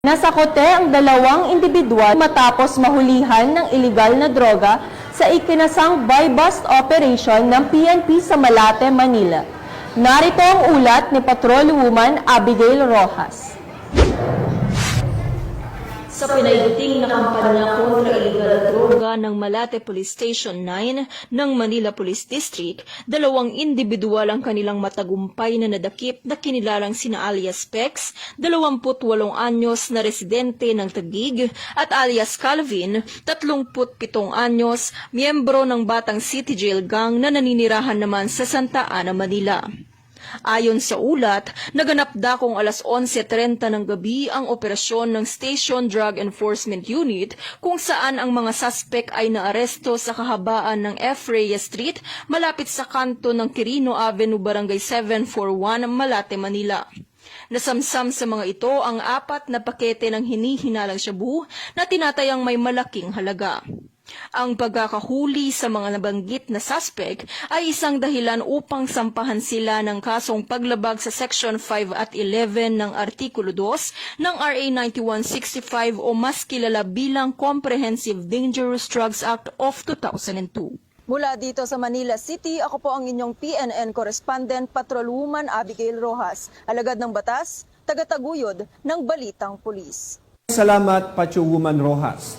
Nasakote ang dalawang individual matapos mahulihan ng iligal na droga sa ikinasang buy-bust operation ng PNP sa Malate, Manila. Narito ang ulat ni Patrolwoman Abigail Rojas. Sa pinaibuting na kampanya kontra iligal na droga ng Malate Police Station 9 ng Manila Police District, dalawang individual ang kanilang matagumpay na nadakip na kinilalang sina alias Pex, 28 anyos na residente ng Taguig, at alias Calvin, 37 anyos, miyembro ng Batang City Jail Gang na naninirahan naman sa Santa Ana, Manila. Ayon sa ulat, naganap dakong alas 11:30 ng gabi ang operasyon ng Station Drug Enforcement Unit kung saan ang mga suspek ay naaresto sa kahabaan ng F. Reyes Street malapit sa kanto ng Quirino Avenue, Barangay 741, Malate, Manila. Nasamsam sa mga ito ang 4 na pakete ng hinihinalang shabu na tinatayang may malaking halaga. Ang pagkakahuli sa mga nabanggit na suspect ay isang dahilan upang sampahan sila ng kasong paglabag sa Section 5 at 11 ng Artikulo 2 ng RA 9165 o mas kilala bilang Comprehensive Dangerous Drugs Act of 2002. Mula dito sa Manila City, ako po ang inyong PNN correspondent, Patrolwoman Abigail Rojas, alagad ng batas, tagataguyod ng Balitang Pulis. Salamat, Patrolwoman Rojas.